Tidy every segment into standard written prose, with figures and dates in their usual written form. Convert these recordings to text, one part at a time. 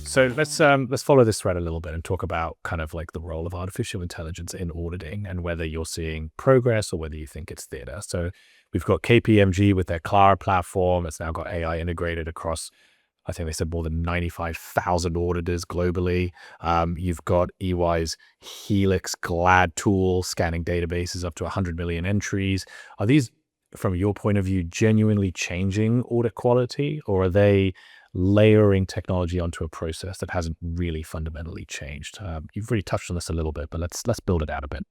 So let's follow this thread a little bit and talk about kind of like the role of artificial intelligence in auditing and whether you're seeing progress or whether you think it's theater. So we've got KPMG with their Clara platform. It's now got AI integrated across, I think they said, more than 95,000 auditors globally. You've got EY's Helix Glad tool scanning databases up to 100 million entries. Are these, from your point of view, genuinely changing audit quality, or are they layering technology onto a process that hasn't really fundamentally changed? You've really touched on this a little bit, but let's build it out a bit.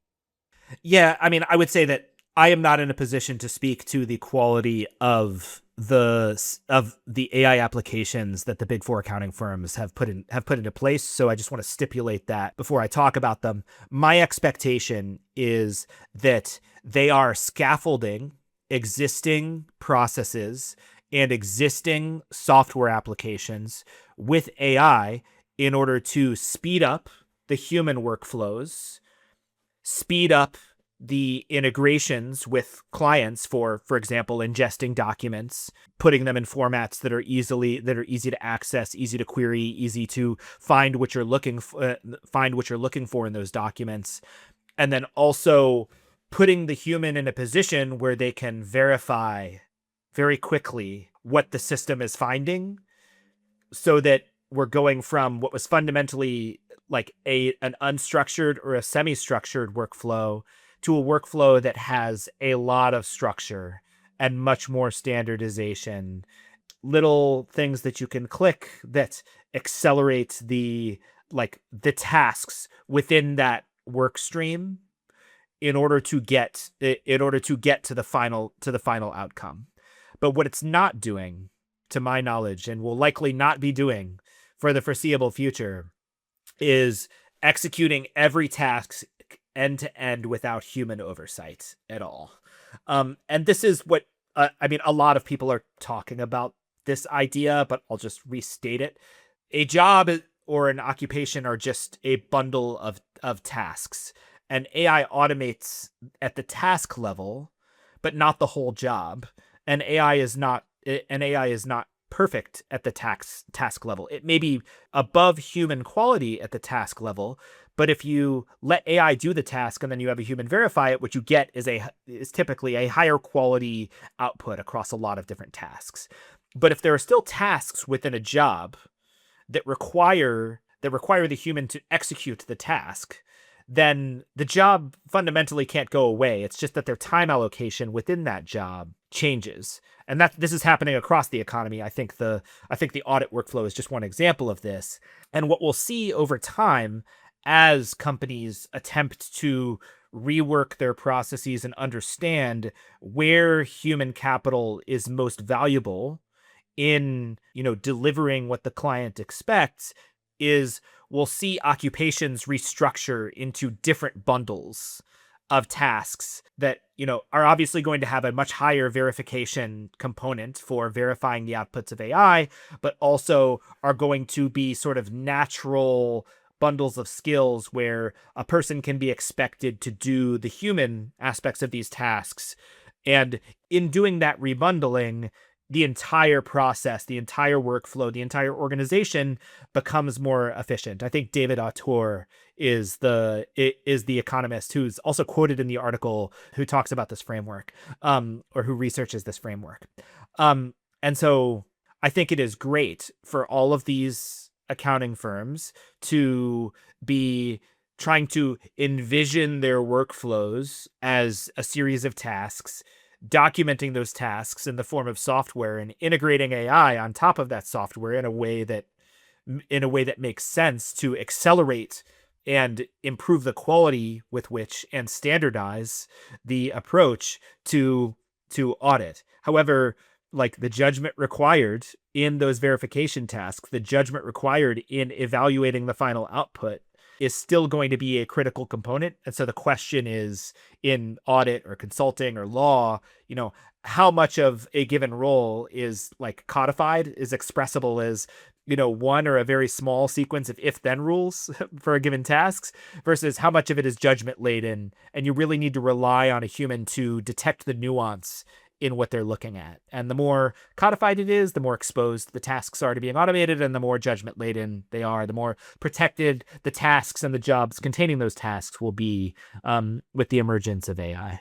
Yeah, I mean, I would say that I am not in a position to speak to the quality of the AI applications that the Big Four accounting firms have put into place. So I just want to stipulate that before I talk about them. My expectation is that they are scaffolding existing processes and existing software applications with AI in order to speed up the human workflows, speed up the integrations with clients for example, ingesting documents, putting them in formats that are easy to access, easy to query, easy to find what you're looking for in those documents, and then also putting the human in a position where they can verify very quickly what the system is finding, so that we're going from what was fundamentally like an unstructured or a semi-structured workflow to a workflow that has a lot of structure and much more standardization, little things that you can click that accelerate the tasks within that work stream in order to get to the final outcome. But what it's not doing, to my knowledge, and will likely not be doing for the foreseeable future, is executing every task end to end without human oversight at all. And this is what, I mean, a lot of people are talking about this idea, but I'll just restate it. A job or an occupation are just a bundle of tasks, and AI automates at the task level, but not the whole job. And AI is not perfect at the task level. It may be above human quality at the task level, but if you let AI do the task and then you have a human verify it, what you get is typically a higher quality output across a lot of different tasks. But if there are still tasks within a job that require the human to execute the task, then the job fundamentally can't go away. It's just that their time allocation within that job changes. And this is happening across the economy. I think the audit workflow is just one example of this. And what we'll see over time as companies attempt to rework their processes and understand where human capital is most valuable in, delivering what the client expects, is we'll see occupations restructure into different bundles of tasks that, are obviously going to have a much higher verification component for verifying the outputs of AI, but also are going to be sort of natural bundles of skills where a person can be expected to do the human aspects of these tasks. And in doing that rebundling, the entire process, the entire workflow, the entire organization becomes more efficient. I think David Autor is the economist who's also quoted in the article, who talks about this framework, or who researches this framework. And so I think it is great for all of these accounting firms to be trying to envision their workflows as a series of tasks, documenting those tasks in the form of software, and integrating AI on top of that software in a way that makes sense to accelerate and improve the quality with which and standardize the approach to audit. However, like the judgment required in those verification tasks, the judgment required in evaluating the final output is still going to be a critical component. And so the question is, in audit or consulting or law, how much of a given role is like codified, is expressible as, one or a very small sequence of if-then rules for a given tasks, versus how much of it is judgment laden. And you really need to rely on a human to detect the nuance in what they're looking at. And the more codified it is, the more exposed the tasks are to being automated, and the more judgment laden they are, the more protected the tasks and the jobs containing those tasks will be with the emergence of AI.